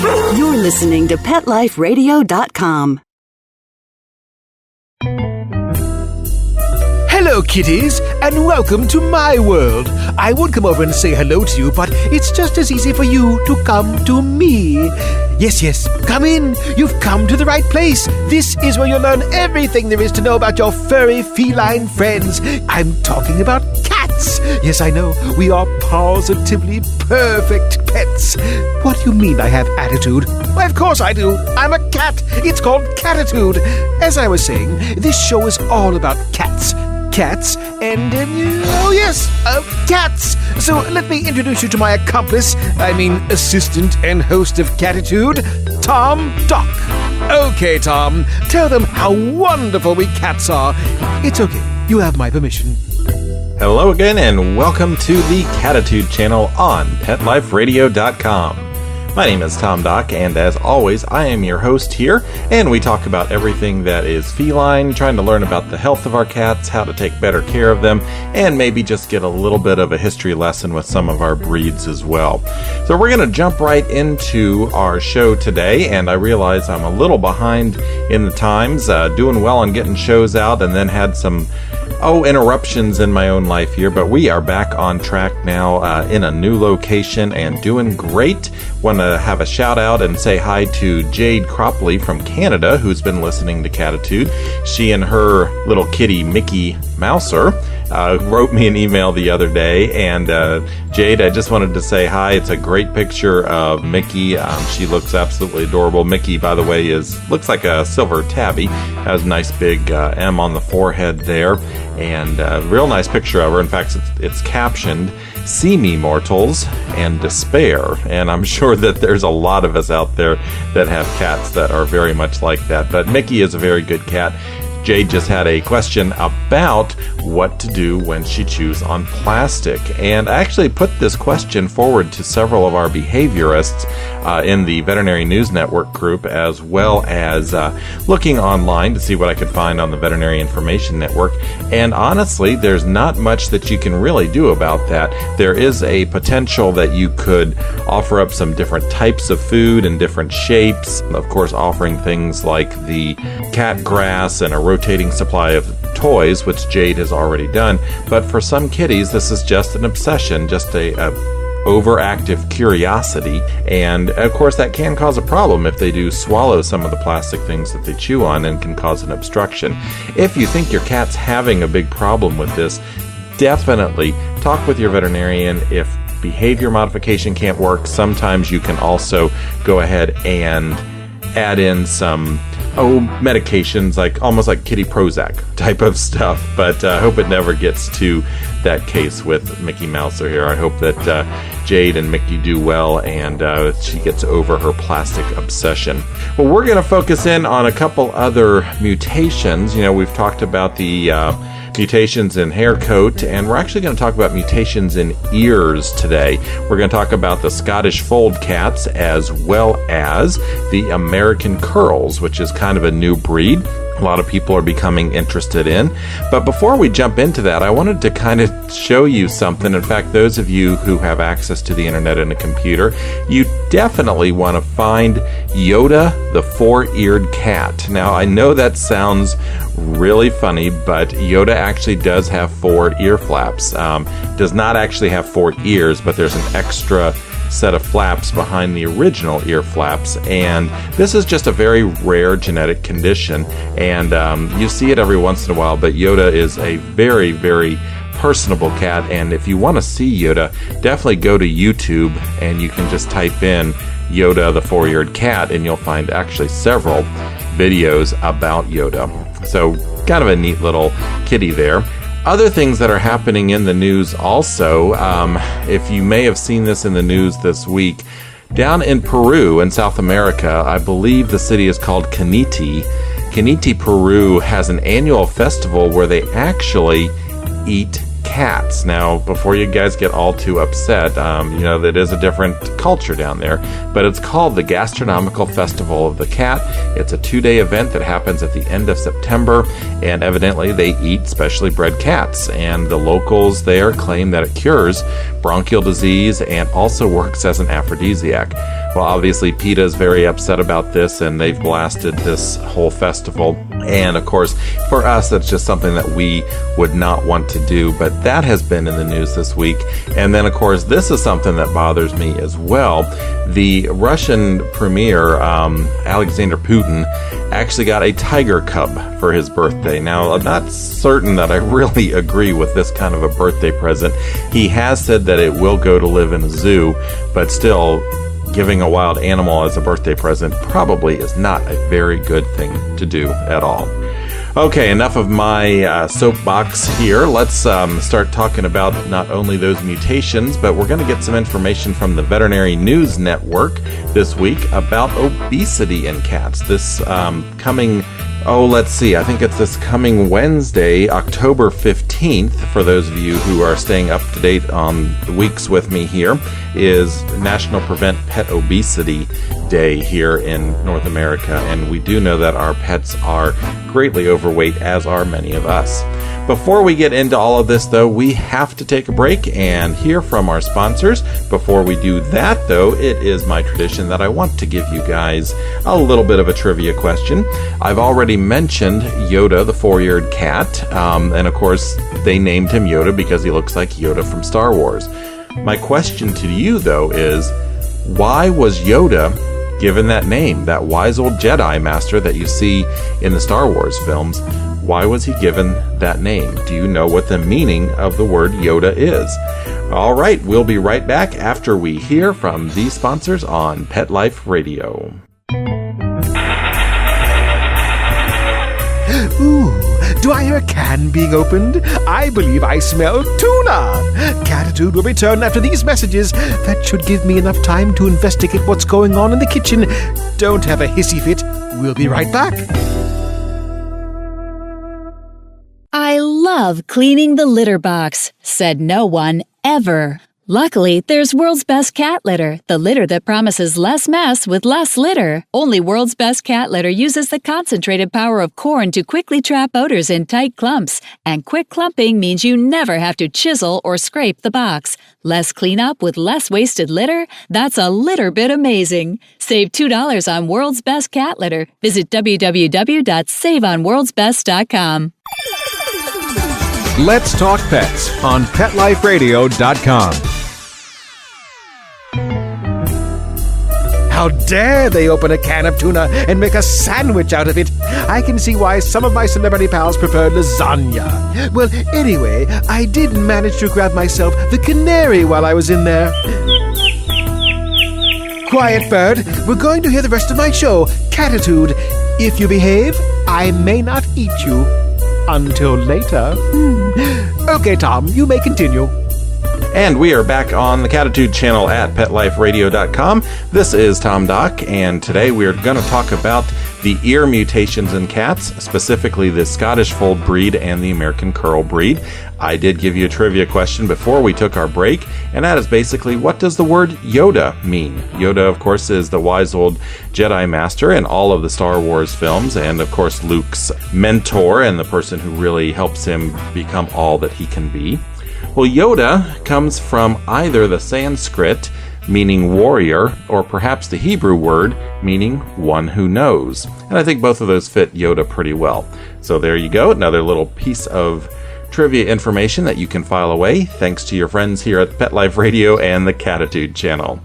You're listening to PetLifeRadio.com. Hello, kitties, and welcome to my world. I would come over and say hello to you, but it's just as easy for you to come to me. Yes, come in. You've come to the right place. This is where you'll learn everything there is to know about your furry feline friends. I'm talking about cats. Yes, I know, we are positively perfect pets. What do you mean I have attitude? Why, of course I do. I'm a cat. It's called Cattitude. As I was saying, this show is all about cats. Cats and, cats. So let me introduce you to my assistant and host of Cattitude, Tom Doc. Okay, Tom, tell them how wonderful we cats are. It's okay, you have my permission. Hello again, and welcome to the Cattitude channel on PetLifeRadio.com. My name is Tom Doc, and as always, I am your host here, and we talk about everything that is feline, trying to learn about the health of our cats, how to take better care of them, and maybe just get a little bit of a history lesson with some of our breeds as well. So we're going to jump right into our show today, and I realize I'm a little behind in the times, doing well on getting shows out, and then had some interruptions in my own life here, but we are back on track now in a new location and doing great. Want to have a shout out and say hi to Jade Cropley from Canada, who's been listening to Cattitude. She and her little kitty Mickey Mouser wrote me an email the other day, and Jade, I just wanted to say hi. It's a great picture of Mickey. She looks absolutely adorable. Mickey, by the way, looks like a silver tabby. Has a nice big M on the forehead there, and a real nice picture of her. In fact, it's captioned, "See me, mortals, and despair." And I'm sure that there's a lot of us out there that have cats that are very much like that. But Mickey is a very good cat. Jade just had a question about what to do when she chews on plastic. And I actually put this question forward to several of our behaviorists in the Veterinary News Network group, as well as looking online to see what I could find on the Veterinary Information Network. And honestly, there's not much that you can really do about that. There is a potential that you could offer up some different types of food in different shapes. Of course, offering things like the cat grass and a rotating supply of toys, which Jade has already done. But for some kitties, this is just an obsession, just a overactive curiosity, and of course that can cause a problem if they do swallow some of the plastic things that they chew on, and can cause an obstruction. If you think your cat's having a big problem with this, definitely talk with your veterinarian. If behavior modification can't work, sometimes you can also go ahead and add in some medications, almost like kitty Prozac type of stuff, but I hope it never gets to that case with Mickey Mouser here. I hope that Jade and Mickey do well, and she gets over her plastic obsession. Well, we're going to focus in on a couple other mutations. We've talked about the mutations in hair coat, and we're actually going to talk about mutations in ears today. We're going to talk about the Scottish fold cats, as well as the American curls, which is kind of a new breed a lot of people are becoming interested in. But before we jump into that, I wanted to kind of show you something. In fact, those of you who have access to the internet and a computer, you definitely want to find Yoda the four-eared cat. Now, I know that sounds really funny, but Yoda actually does have four ear flaps. Does not actually have four ears, but there's an extra set of flaps behind the original ear flaps, and this is just a very rare genetic condition, and you see it every once in a while. But Yoda is a very, very personable cat, and if you want to see Yoda, definitely go to YouTube and you can just type in Yoda the four-eared cat, and you'll find actually several videos about Yoda. So kind of a neat little kitty there. Other things that are happening in the news also, if you may have seen this in the news this week, down in Peru in South America, I believe the city is called Caniti. Caniti, Peru has an annual festival where they actually eat cats. Now, before you guys get all too upset, that is a different culture down there, but it's called the Gastronomical Festival of the Cat. It's a 2-day event that happens at the end of September, and evidently they eat specially bred cats, and the locals there claim that it cures bronchial disease and also works as an aphrodisiac. Well, obviously, PETA is very upset about this, and they've blasted this whole festival. And, of course, for us, that's just something that we would not want to do. But that has been in the news this week. And then, of course, this is something that bothers me as well. The Russian premier, Alexander Putin, actually got a tiger cub for his birthday. Now, I'm not certain that I really agree with this kind of a birthday present. He has said that it will go to live in a zoo, but still, giving a wild animal as a birthday present probably is not a very good thing to do at all. Okay, enough of my soapbox here. Let's start talking about not only those mutations, but we're going to get some information from the Veterinary News Network this week about obesity in cats. This coming... I think it's this coming Wednesday, October 15th, for those of you who are staying up to date on the weeks with me here, is National Prevent Pet Obesity Day here in North America. And we do know that our pets are greatly overweight, as are many of us. Before we get into all of this, though, we have to take a break and hear from our sponsors. Before we do that, though, it is my tradition that I want to give you guys a little bit of a trivia question. I've already mentioned Yoda, the four-eared cat, and of course, they named him Yoda because he looks like Yoda from Star Wars. My question to you, though, is why was Yoda given that name, that wise old Jedi Master that you see in the Star Wars films? Why was he given that name? Do you know what the meaning of the word Yoda is? All right, we'll be right back after we hear from these sponsors on Pet Life Radio. Ooh, do I hear a can being opened? I believe I smell tuna! Cattitude will return after these messages. That should give me enough time to investigate what's going on in the kitchen. Don't have a hissy fit. We'll be right back. I love cleaning the litter box, said no one ever. Luckily, there's World's Best Cat Litter, the litter that promises less mess with less litter. Only World's Best Cat Litter uses the concentrated power of corn to quickly trap odors in tight clumps. And quick clumping means you never have to chisel or scrape the box. Less cleanup with less wasted litter? That's a litter bit amazing. Save $2 on World's Best Cat Litter. Visit www.saveonworldsbest.com. Let's Talk Pets on PetLifeRadio.com. How dare they open a can of tuna and make a sandwich out of it? I can see why some of my celebrity pals prefer lasagna. Well, anyway, I did manage to grab myself the canary while I was in there. Quiet, bird. We're going to hear the rest of my show, Cattitude. If you behave, I may not eat you. Until later. Okay, Tom, you may continue. And we are back on the Cattitude channel at PetLifeRadio.com. This is Tom Doc, and today we are going to talk about the ear mutations in cats, specifically the Scottish Fold breed and the American Curl breed. I did give you a trivia question before we took our break, and that is basically, what does the word Yoda mean? Yoda, of course, is the wise old Jedi Master in all of the Star Wars films, and of course Luke's mentor and the person who really helps him become all that he can be. Well, Yoda comes from either the Sanskrit, meaning warrior, or perhaps the Hebrew word, meaning one who knows. And I think both of those fit Yoda pretty well. So there you go, another little piece of trivia information that you can file away, thanks to your friends here at Pet Life Radio and the Cattitude channel.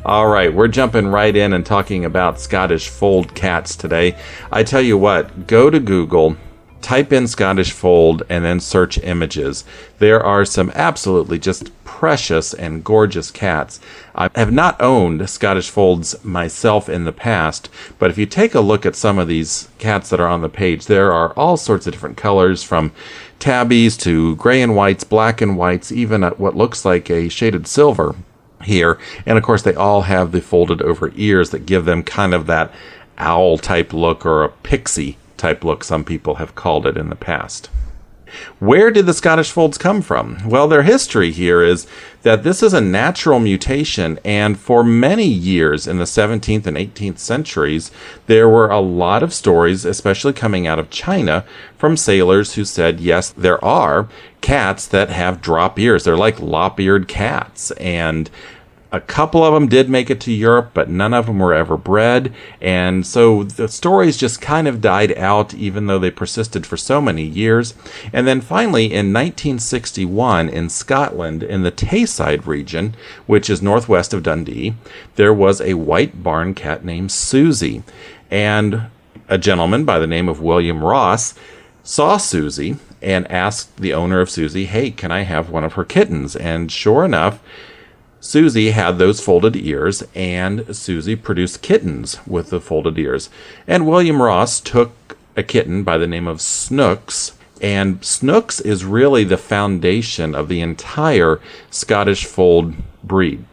All right, we're jumping right in and talking about Scottish Fold cats today. I tell you what, go to Google, type in Scottish Fold, and then search images. There are some absolutely just precious and gorgeous cats. I have not owned Scottish Folds myself in the past, but if you take a look at some of these cats that are on the page, there are all sorts of different colors, from tabbies to gray and whites, black and whites, even at what looks like a shaded silver here. And of course, they all have the folded over ears that give them kind of that owl type look, or a pixie type look, some people have called it in the past. Where did the Scottish Folds come from? Well, their history here is that this is a natural mutation, and for many years in the 17th and 18th centuries, there were a lot of stories, especially coming out of China, from sailors who said, yes, there are cats that have drop ears. They're like lop-eared cats, and A couple of them did make it to Europe, but none of them were ever bred. And so the stories just kind of died out, even though they persisted for so many years. And then finally, in 1961, in Scotland, in the Tayside region, which is northwest of Dundee, there was a white barn cat named Susie. And a gentleman by the name of William Ross saw Susie and asked the owner of Susie, hey, can I have one of her kittens? And sure enough, Susie had those folded ears, and Susie produced kittens with the folded ears. And William Ross took a kitten by the name of Snooks, and Snooks is really the foundation of the entire Scottish Fold breed.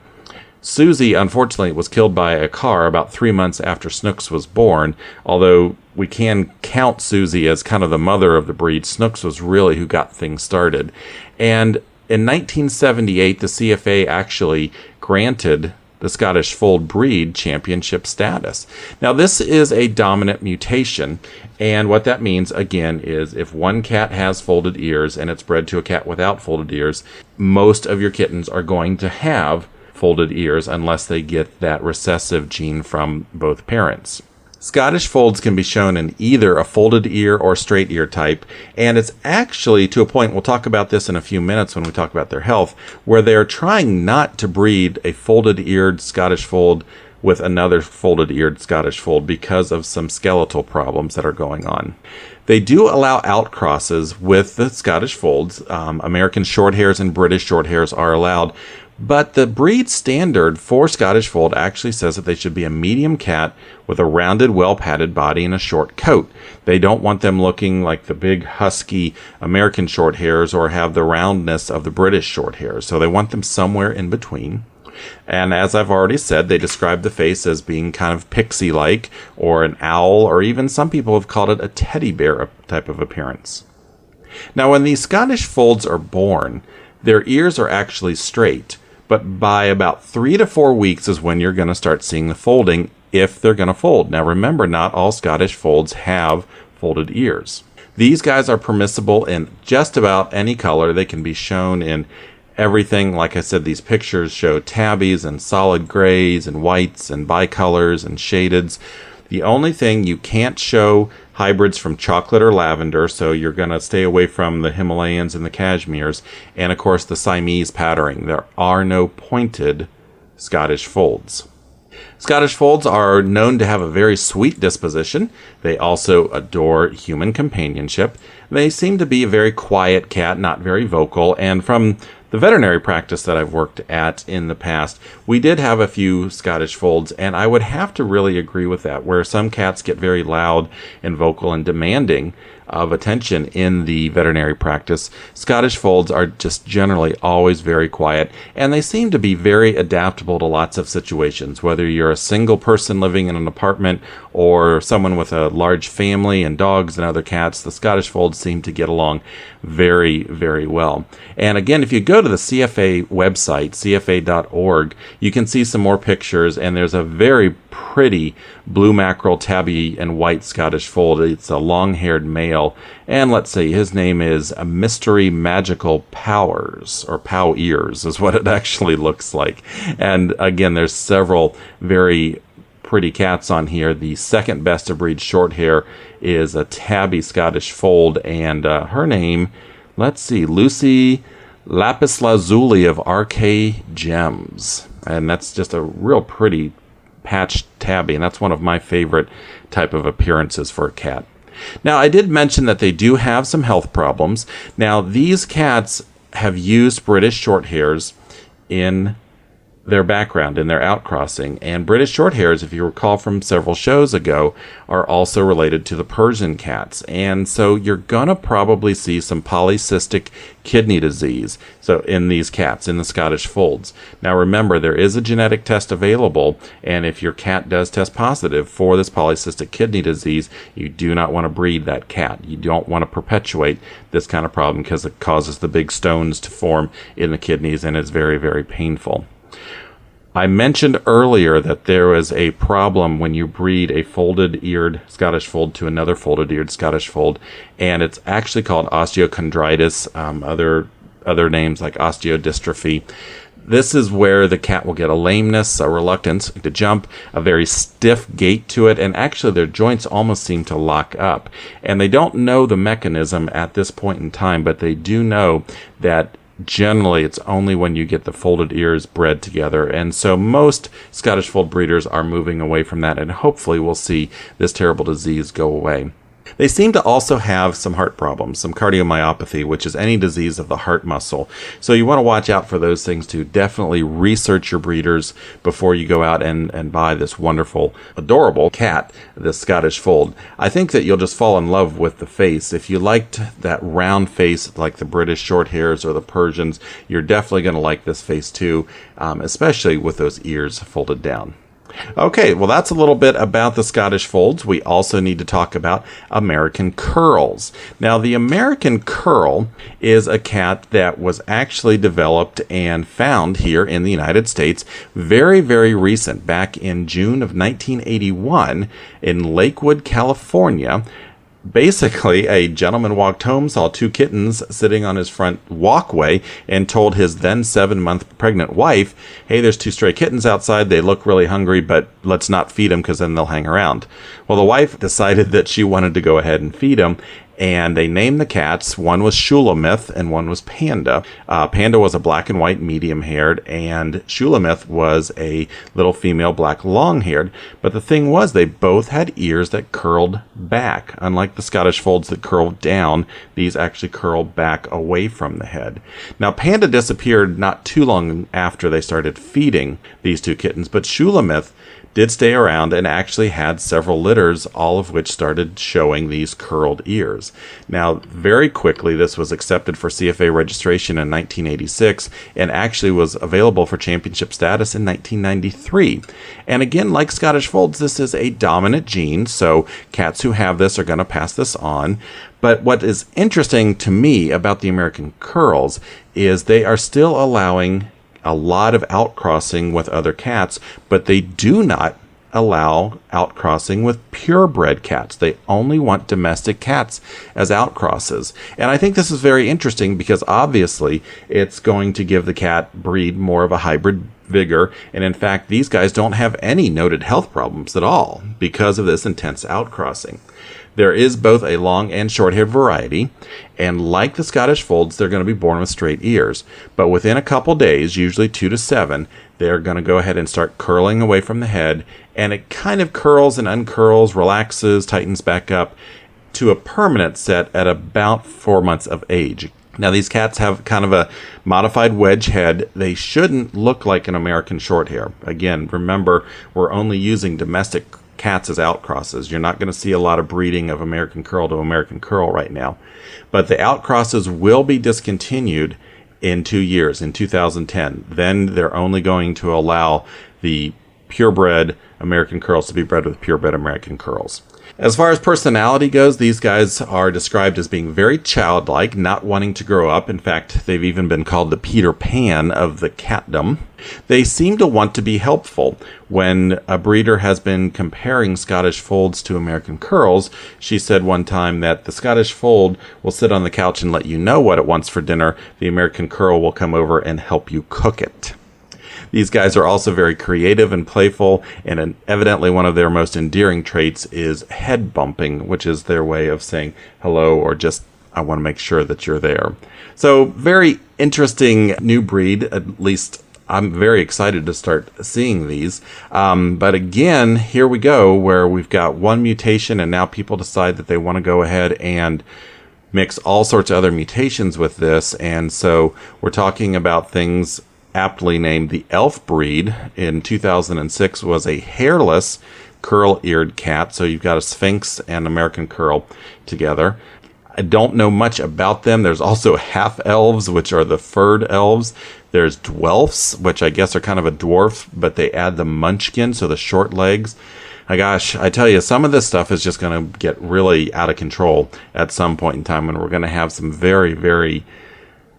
Susie, unfortunately, was killed by a car about 3 months after Snooks was born, although we can count Susie as kind of the mother of the breed. Snooks was really who got things started. And in 1978, the CFA actually granted the Scottish Fold breed championship status. Now, this is a dominant mutation, and what that means, again, is if one cat has folded ears and it's bred to a cat without folded ears, most of your kittens are going to have folded ears unless they get that recessive gene from both parents. Scottish Folds can be shown in either a folded ear or straight ear type, and it's actually to a point, we'll talk about this in a few minutes when we talk about their health, where they're trying not to breed a folded eared Scottish Fold with another folded eared Scottish Fold because of some skeletal problems that are going on. They do allow outcrosses with the Scottish Folds. American Shorthairs and British Shorthairs are allowed, but the breed standard for Scottish Fold actually says that they should be a medium cat with a rounded, well-padded body and a short coat. They don't want them looking like the big, husky American Shorthairs or have the roundness of the British Shorthairs. So they want them somewhere in between. And as I've already said, they describe the face as being kind of pixie-like or an owl, or even some people have called it a teddy bear type of appearance. Now, when these Scottish Folds are born, their ears are actually straight. But by about 3 to 4 weeks is when you're going to start seeing the folding, if they're going to fold. Now remember, not all Scottish Folds have folded ears. These guys are permissible in just about any color. They can be shown in everything. Like I said, these pictures show tabbies and solid grays and whites and bicolors and shadeds. The only thing you can't show hybrids from chocolate or lavender, so you're going to stay away from the Himalayans and the Cashmeres, and of course the Siamese patterning. There are no pointed Scottish Folds. Scottish Folds are known to have a very sweet disposition. They also adore human companionship. They seem to be a very quiet cat, not very vocal, and from the veterinary practice that I've worked at in the past, we did have a few Scottish Folds, and I would have to really agree with that, where some cats get very loud and vocal and demanding of attention in the veterinary practice. Scottish Folds are just generally always very quiet, and they seem to be very adaptable to lots of situations, whether you're a single person living in an apartment or someone with a large family and dogs and other cats. The Scottish Folds seem to get along very, very well. And again, if you go to the CFA website, cfa.org, you can see some more pictures, and there's a very pretty blue mackerel tabby and white Scottish Fold. It's a long-haired male, and let's see, his name is a Mystery Magical Powers, or Pow Ears is what it actually looks like. And again, there's several very pretty cats on here. The second best of breed short hair is a tabby Scottish Fold, and her name, let's see, Lucy Lapislazuli of RK Gems, and that's just a real pretty patched tabby, and that's one of my favorite type of appearances for a cat. Now, I did mention that they do have some health problems. Now, these cats have used British Shorthairs in their background, in their outcrossing, and British Shorthairs, if you recall from several shows ago, are also related to the Persian cats, and so you're gonna probably see some polycystic kidney disease so in these cats, in the Scottish Folds. Now remember, there is a genetic test available, and if your cat does test positive for this polycystic kidney disease, you do not want to breed that cat. You don't want to perpetuate this kind of problem because it causes the big stones to form in the kidneys, and it's very, very painful. I mentioned earlier that there was a problem when you breed a folded-eared Scottish Fold to another folded-eared Scottish Fold, and it's actually called osteochondritis, other names like osteodystrophy. This is where the cat will get a lameness, a reluctance to jump, a very stiff gait to it, and actually their joints almost seem to lock up. And they don't know the mechanism at this point in time, but they do know that generally it's only when you get the folded ears bred together. And so most Scottish Fold breeders are moving away from that, and hopefully we'll see this terrible disease go away. They seem to also have some heart problems, some cardiomyopathy, which is any disease of the heart muscle. So you want to watch out for those things too. Definitely research your breeders before you go out and buy this wonderful, adorable cat, this Scottish Fold. I think that you'll just fall in love with the face. If you liked that round face like the British Shorthairs or the Persians, you're definitely going to like this face too, especially with those ears folded down. Okay, well, that's a little bit about the Scottish Folds. We also need to talk about American Curls. Now, the American Curl is a cat that was actually developed and found here in the United States very, very recent, back in June of 1981 in Lakewood, California. Basically, a gentleman walked home, saw two kittens sitting on his front walkway, and told his then 7-month pregnant wife, hey, there's two stray kittens outside. They look really hungry, but let's not feed them because then they'll hang around. Well, the wife decided that she wanted to go ahead and feed them, and they named the cats. One was Shulamith and one was Panda. Panda was a black and white medium-haired, and Shulamith was a little female black long-haired. But the thing was, they both had ears that curled back. Unlike the Scottish Folds that curl down, these actually curl back away from the head. Now, Panda disappeared not too long after they started feeding these two kittens, but Shulamith did stay around and actually had several litters, all of which started showing these curled ears. Now, very quickly, this was accepted for CFA registration in 1986 and actually was available for championship status in 1993. And again, like Scottish Folds, this is a dominant gene, so cats who have this are going to pass this on. But what is interesting to me about the American Curls is they are still allowing a lot of outcrossing with other cats, but they do not allow outcrossing with purebred cats. They only want domestic cats as outcrosses. And I think this is very interesting because obviously it's going to give the cat breed more of a hybrid vigor. And in fact, these guys don't have any noted health problems at all because of this intense outcrossing. There is both a long and short-haired variety, and like the Scottish Folds, they're going to be born with straight ears. But within a couple days, usually 2 to 7, they're going to go ahead and start curling away from the head, and it kind of curls and uncurls, relaxes, tightens back up to a permanent set at about 4 months of age. Now, these cats have kind of a modified wedge head. They shouldn't look like an American Shorthair. Again, remember, we're only using domestic cats as outcrosses. You're not going to see a lot of breeding of American Curl to American Curl right now. But the outcrosses will be discontinued in 2 years, in 2010. Then they're only going to allow the purebred American Curls to be bred with purebred American Curls. As far as personality goes, these guys are described as being very childlike, not wanting to grow up. In fact, they've even been called the Peter Pan of the catdom. They seem to want to be helpful. When a breeder has been comparing Scottish Folds to American Curls, she said one time that the Scottish Fold will sit on the couch and let you know what it wants for dinner. The American Curl will come over and help you cook it. These guys are also very creative and playful, and evidently one of their most endearing traits is head bumping, which is their way of saying hello or just, I want to make sure that you're there. So very interesting new breed, at least I'm very excited to start seeing these. But again, here we go, where we've got one mutation and now people decide that they want to go ahead and mix all sorts of other mutations with this. And so we're talking about things aptly named the elf breed. In 2006 was a hairless curl-eared cat. So you've got a Sphinx and American Curl together. I don't know much about them. There's also half-elves, which are the furred elves. There's dwelfs, which I guess are kind of a dwarf, but they add the munchkin, so the short legs. My gosh, I tell you, some of this stuff is just going to get really out of control at some point in time, and we're going to have some very, very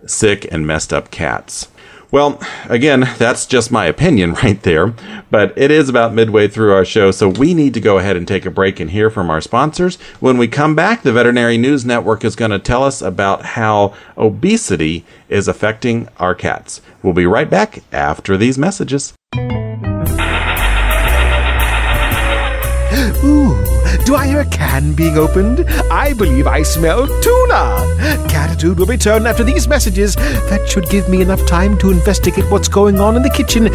sick and messed up cats. Well, again, that's just my opinion right there, but it is about midway through our show, so we need to go ahead and take a break and hear from our sponsors. When we come back, the Veterinary News Network is going to tell us about how obesity is affecting our cats. We'll be right back after these messages. Ooh, do I hear a can being opened? I believe I smell tuna. Cattitude will return after these messages. That should give me enough time to investigate what's going on in the kitchen.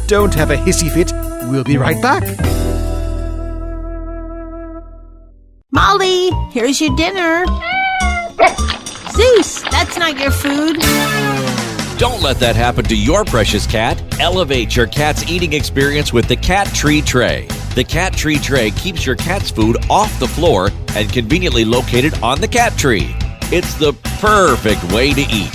Don't have a hissy fit. We'll be right back. Molly, here's your dinner. Zeus, that's not your food. Don't let that happen to your precious cat. Elevate your cat's eating experience with the Cat Tree Tray. The Cat Tree Tray keeps your cat's food off the floor and conveniently located on the cat tree. It's the perfect way to eat.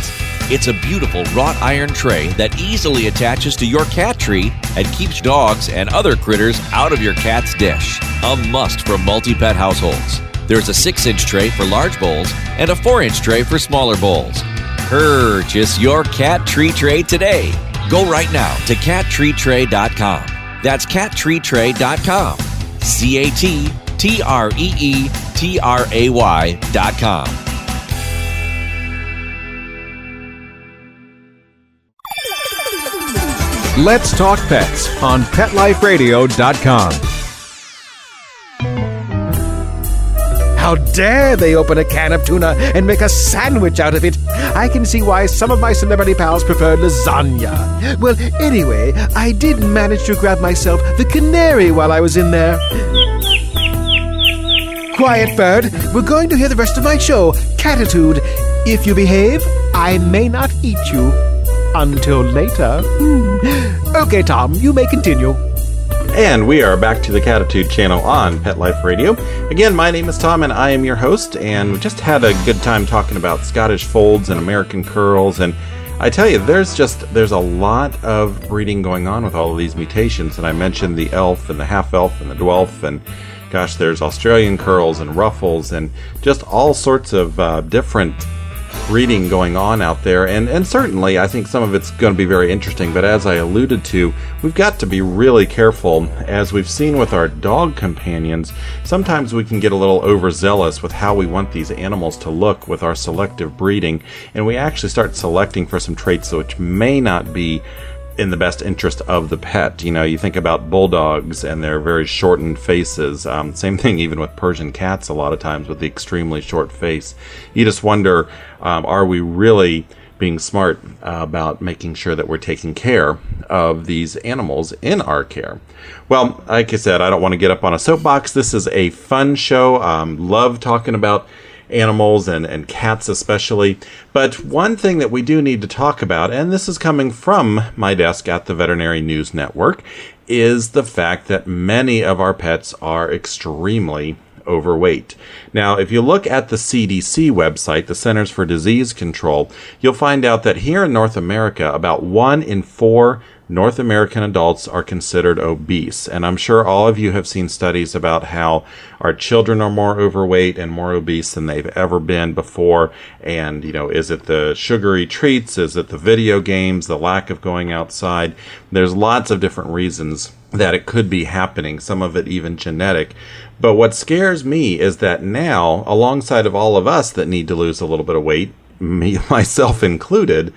It's a beautiful wrought iron tray that easily attaches to your cat tree and keeps dogs and other critters out of your cat's dish. A must for multi-pet households. There's a 6-inch tray for large bowls and a 4-inch tray for smaller bowls. Purchase your Cat Tree Tray today. Go right now to cattreetray.com. That's cattreetray.com. CATTREETRAY.com. Let's Talk Pets on PetLifeRadio.com. How dare they open a can of tuna and make a sandwich out of it? I can see why some of my celebrity pals prefer lasagna. Well, anyway, I did manage to grab myself the canary while I was in there. Quiet, bird. We're going to hear the rest of my show, Cattitude. If you behave, I may not eat you. Until later. Okay, Tom, you may continue. And we are back to the Cattitude channel on Pet Life Radio. Again, my name is Tom and I am your host, and we just had a good time talking about Scottish folds and American curls, and I tell you, there's a lot of breeding going on with all of these mutations, and I mentioned the elf and the half elf and the dwarf, and gosh, there's Australian curls and ruffles and just all sorts of different breeding going on out there, and certainly I think some of it's going to be very interesting, but as I alluded to, we've got to be really careful. As we've seen with our dog companions, sometimes we can get a little overzealous with how we want these animals to look with our selective breeding, and we actually start selecting for some traits which may not be in the best interest of the pet. You know, you think about bulldogs and their very shortened faces. Same thing even with Persian cats a lot of times with the extremely short face. You just wonder, are we really being smart about making sure that we're taking care of these animals in our care? Well, like I said, I don't want to get up on a soapbox. This is a fun show. Love talking about animals and cats especially. But one thing that we do need to talk about, and this is coming from my desk at the Veterinary News Network, is the fact that many of our pets are extremely overweight. Now, if you look at the CDC website, the Centers for Disease Control, you'll find out that here in North America, about 1 in 4 North American adults are considered obese. And I'm sure all of you have seen studies about how our children are more overweight and more obese than they've ever been before. And, you know, is it the sugary treats? Is it the video games? The lack of going outside? There's lots of different reasons that it could be happening, some of it even genetic. But what scares me is that now, alongside of all of us that need to lose a little bit of weight, me, myself included,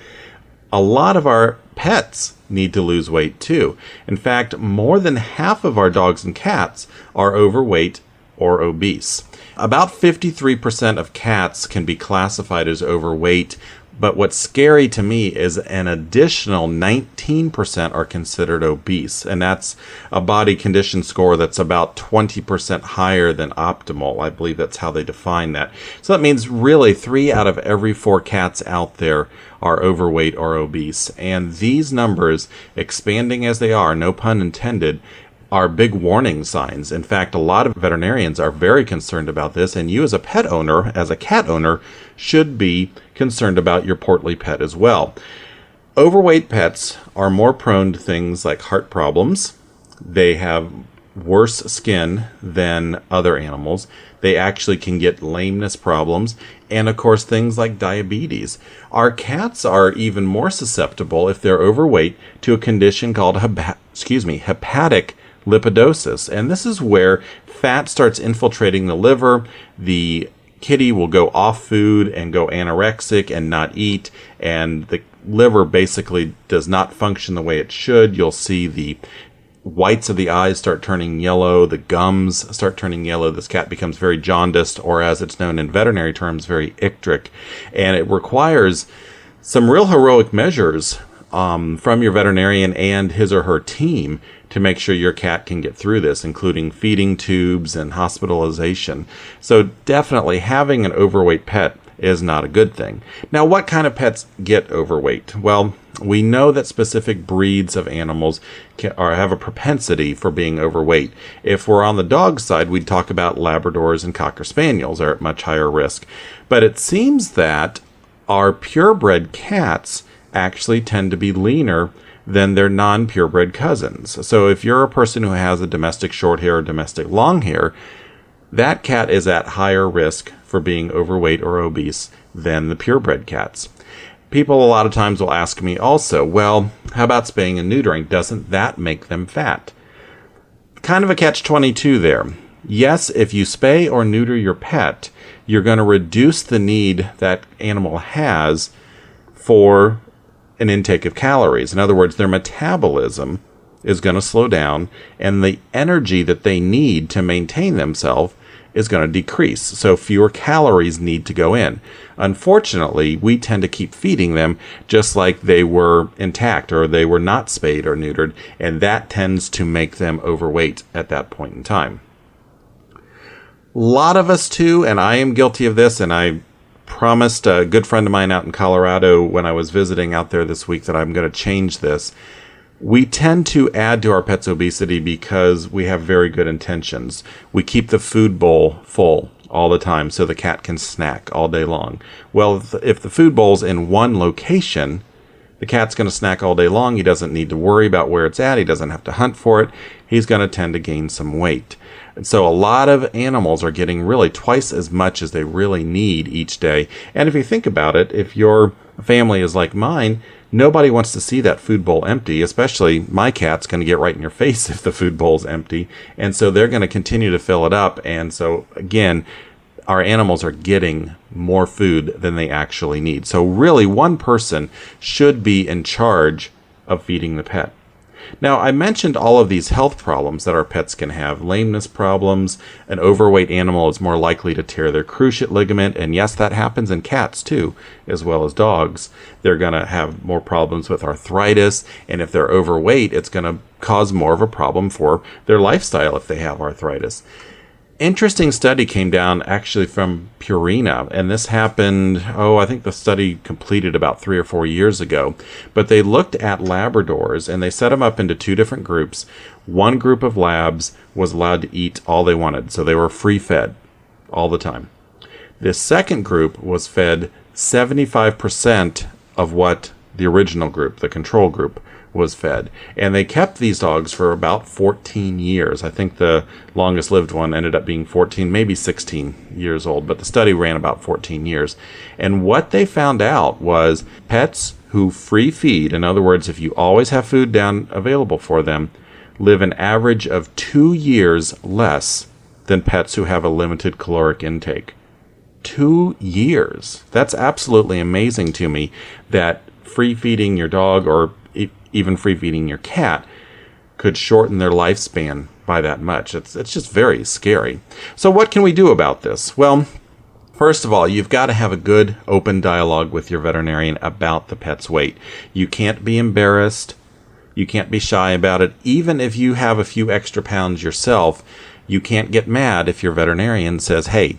a lot of our pets need to lose weight too. In fact, more than half of our dogs and cats are overweight or obese. About 53% of cats can be classified as overweight, but what's scary to me is an additional 19% are considered obese, and that's a body condition score that's about 20% higher than optimal. I believe that's how they define that. So that means really 3 out of every 4 cats out there are overweight or obese, and these numbers, expanding as they are, no pun intended, are big warning signs. In fact, a lot of veterinarians are very concerned about this, and you as a pet owner, as a cat owner, should be concerned about your portly pet as well. Overweight pets are more prone to things like heart problems. They have worse skin than other animals. They actually can get lameness problems and, of course, things like diabetes. Our cats are even more susceptible, if they're overweight, to a condition called hepatic lipidosis. And this is where fat starts infiltrating the liver. The kitty will go off food and go anorexic and not eat, and the liver basically does not function the way it should. You'll see the whites of the eyes start turning yellow, the gums start turning yellow. This cat becomes very jaundiced, or as it's known in veterinary terms, very icteric. And it requires some real heroic measures from your veterinarian and his or her team to make sure your cat can get through this, including feeding tubes and hospitalization. So definitely having an overweight pet is not a good thing. Now, what kind of pets get overweight? Well, we know that specific breeds of animals have a propensity for being overweight. If we're on the dog side, we'd talk about Labradors and Cocker Spaniels are at much higher risk. But it seems that our purebred cats actually tend to be leaner than their non-purebred cousins. So if you're a person who has a domestic short hair or domestic long hair, that cat is at higher risk for being overweight or obese than the purebred cats. People a lot of times will ask me also, well, how about spaying and neutering? Doesn't that make them fat? Kind of a catch-22 there. Yes, if you spay or neuter your pet, you're going to reduce the need that animal has for an intake of calories. In other words, their metabolism is going to slow down, and the energy that they need to maintain themselves is going to decrease. So fewer calories need to go in. Unfortunately, we tend to keep feeding them just like they were intact or they were not spayed or neutered, and that tends to make them overweight at that point in time. A lot of us too, and I am guilty of this, and I promised a good friend of mine out in Colorado when I was visiting out there this week that I'm going to change this. We tend to add to our pet's obesity because we have very good intentions. We keep the food bowl full all the time so the cat can snack all day long. Well, if the food bowl's in one location, the cat's going to snack all day long. He doesn't need to worry about where it's at. He doesn't have to hunt for it. He's going to tend to gain some weight. And so a lot of animals are getting really twice as much as they really need each day. And if you think about it, if your family is like mine, nobody wants to see that food bowl empty, especially my cat's going to get right in your face if the food bowl's empty. And so they're going to continue to fill it up. And so, again, our animals are getting more food than they actually need. So really, one person should be in charge of feeding the pet. Now, I mentioned all of these health problems that our pets can have. Lameness problems. An overweight animal is more likely to tear their cruciate ligament. And yes, that happens in cats too, as well as dogs. They're going to have more problems with arthritis. And if they're overweight, it's going to cause more of a problem for their lifestyle if they have arthritis. Interesting study came down actually from Purina, and this happened, I think the study completed about 3 or 4 years ago. But they looked at Labradors, and they set them up into two different groups. One group of Labs was allowed to eat all they wanted, so they were free-fed all the time. This second group was fed 75% of what the original group, the control group, was fed. And they kept these dogs for about 14 years. I think the longest lived one ended up being 14, maybe 16 years old, but the study ran about 14 years. And what they found out was pets who free feed, in other words, if you always have food down available for them, live an average of 2 years less than pets who have a limited caloric intake. 2 years. That's absolutely amazing to me that free feeding your dog or even free feeding your cat could shorten their lifespan by that much. It's just very scary. So what can we do about this? Well, first of all, you've got to have a good open dialogue with your veterinarian about the pet's weight. You can't be embarrassed. You can't be shy about it. Even if you have a few extra pounds yourself, you can't get mad if your veterinarian says, hey,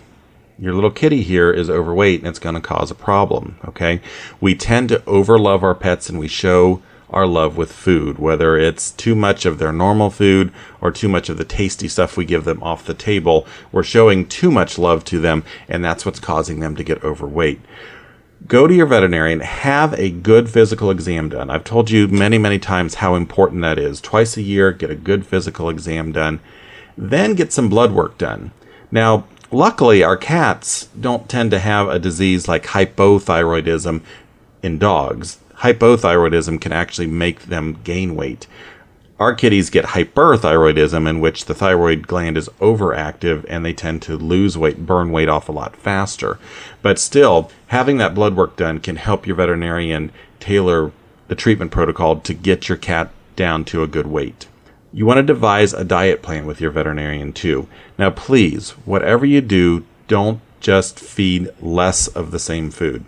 your little kitty here is overweight and it's going to cause a problem, okay? We tend to overlove our pets and we show our love with food, whether it's too much of their normal food or too much of the tasty stuff we give them off the table. We're showing too much love to them, and that's what's causing them to get overweight. Go to your veterinarian, have a good physical exam done. I've told you many, many times how important that is. Twice a year, get a good physical exam done. Then get some blood work done. Now, luckily, our cats don't tend to have a disease like hypothyroidism in dogs. Hypothyroidism can actually make them gain weight. Our kitties get hyperthyroidism, in which the thyroid gland is overactive and they tend to lose weight, burn weight off a lot faster. But still, having that blood work done can help your veterinarian tailor the treatment protocol to get your cat down to a good weight. You want to devise a diet plan with your veterinarian too. Now please, whatever you do, don't just feed less of the same food.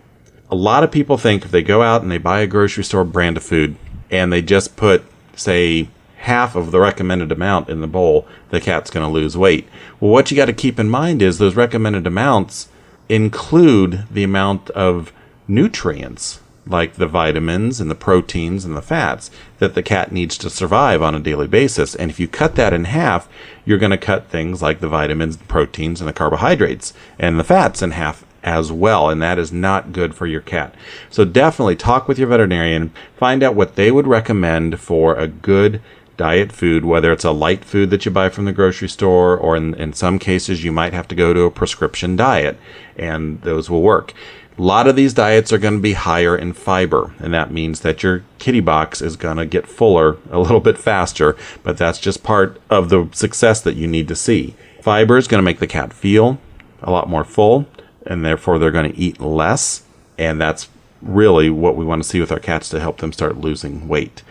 A lot of people think if they go out and they buy a grocery store brand of food and they just put, say, half of the recommended amount in the bowl, the cat's going to lose weight. Well, what you got to keep in mind is those recommended amounts include the amount of nutrients, like the vitamins and the proteins and the fats that the cat needs to survive on a daily basis. And if you cut that in half, you're going to cut things like the vitamins, the proteins, and the carbohydrates and the fats in half as well, and that is not good for your cat. So definitely talk with your veterinarian, find out what they would recommend for a good diet food, whether it's a light food that you buy from the grocery store, or in some cases you might have to go to a prescription diet, and those will work. A lot of these diets are going to be higher in fiber, and that means that your kitty box is going to get fuller a little bit faster, but that's just part of the success that you need to see. Fiber is going to make the cat feel a lot more full, and therefore they're going to eat less, and that's really what we want to see with our cats to help them start losing weight.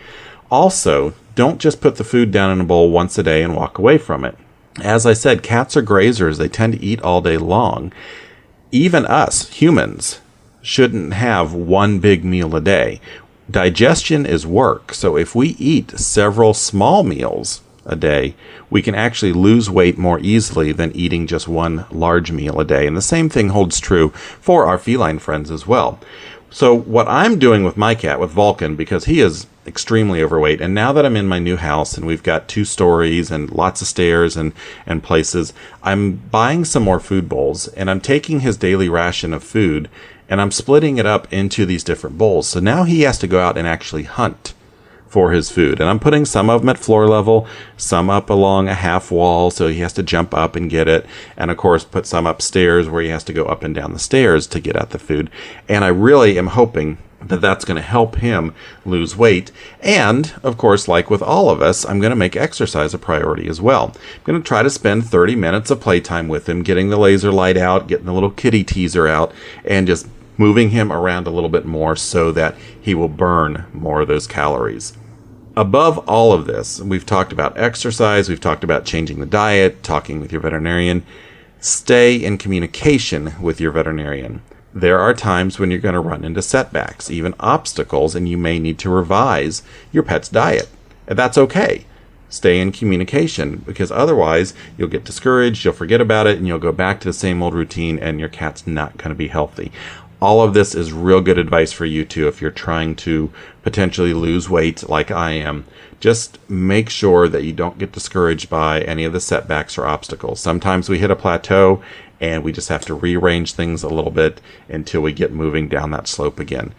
Also, don't just put the food down in a bowl once a day and walk away from it. As I said, cats are grazers. They tend to eat all day long. Even us, humans, shouldn't have one big meal a day. Digestion is work, so if we eat several small meals a day, we can actually lose weight more easily than eating just one large meal a day. And the same thing holds true for our feline friends as well. So what I'm doing with my cat, with Vulcan, because he is extremely overweight, and now that I'm in my new house and we've got 2 stories and lots of stairs and places, I'm buying some more food bowls, and I'm taking his daily ration of food and I'm splitting it up into these different bowls. So now he has to go out and actually hunt for his food. And I'm putting some of them at floor level, some up along a half wall, so he has to jump up and get it. And of course, put some upstairs where he has to go up and down the stairs to get at the food. And I really am hoping that that's going to help him lose weight. And of course, like with all of us, I'm going to make exercise a priority as well. I'm going to try to spend 30 minutes of playtime with him, getting the laser light out, getting the little kitty teaser out, and just moving him around a little bit more so that he will burn more of those calories. Above all of this, we've talked about exercise, we've talked about changing the diet, talking with your veterinarian. Stay in communication with your veterinarian. There are times when you're going to run into setbacks, even obstacles, and you may need to revise your pet's diet. And that's okay. Stay in communication, because otherwise you'll get discouraged, you'll forget about it, and you'll go back to the same old routine, and your cat's not going to be healthy. All of this is real good advice for you too if you're trying to potentially lose weight like I am. Just make sure that you don't get discouraged by any of the setbacks or obstacles. Sometimes we hit a plateau and we just have to rearrange things a little bit until we get moving down that slope again.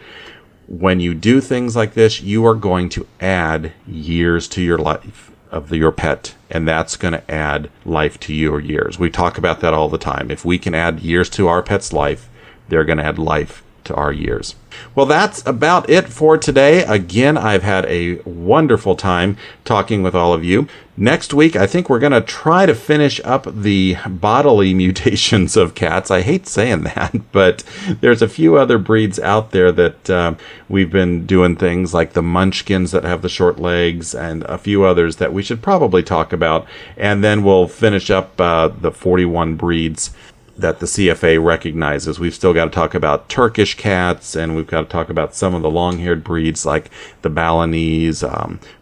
When you do things like this, you are going to add years to your life of your pet, and that's going to add life to your years. We talk about that all the time. If we can add years to our pet's life, they're going to add life to our years. Well, that's about it for today. Again, I've had a wonderful time talking with all of you. Next week, I think we're going to try to finish up the bodily mutations of cats. I hate saying that, but there's a few other breeds out there that we've been doing things like the Munchkins that have the short legs and a few others that we should probably talk about. And then we'll finish up the 41 breeds that the CFA recognizes. We've still got to talk about Turkish cats, and we've got to talk about some of the long-haired breeds like the Balinese,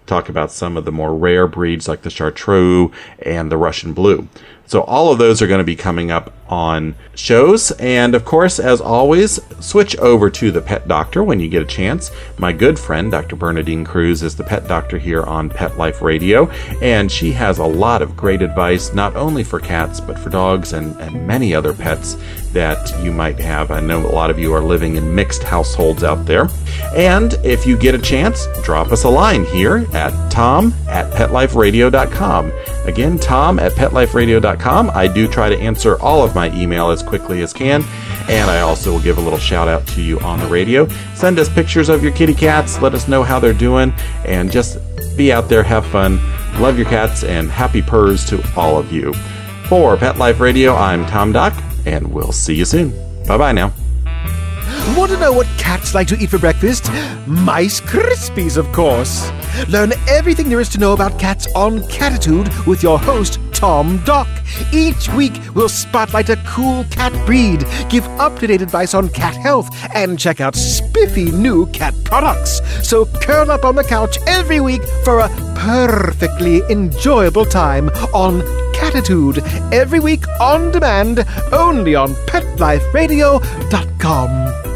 talk about some of the more rare breeds like the Chartreux and the Russian Blue. So all of those are going to be coming up on shows. And of course, as always, switch over to the Pet Doctor when you get a chance. My good friend, Dr. Bernadine Cruz, is the Pet Doctor here on Pet Life Radio. And she has a lot of great advice, not only for cats, but for dogs and many other pets that you might have. I know a lot of you are living in mixed households out there. And if you get a chance, drop us a line here at tom@petliferadio.com. Again, tom@petliferadio.com. I do try to answer all of my email as quickly as can, and I also will give a little shout out to you on the radio. Send us pictures of your kitty cats, let us know how they're doing, and just be out there, have fun, love your cats, and happy purrs to all of you. For Pet Life Radio, I'm Tom Doc, and we'll see you soon. Bye-bye now. Want to know what cats like to eat for breakfast? Mice Krispies, of course. Learn everything there is to know about cats on Cattitude with your host, Tom Doc. Each week, we'll spotlight a cool cat breed, give up-to-date advice on cat health, and check out spiffy new cat products. So curl up on the couch every week for a perfectly enjoyable time on Cattitude. Every week on demand, only on PetLifeRadio.com.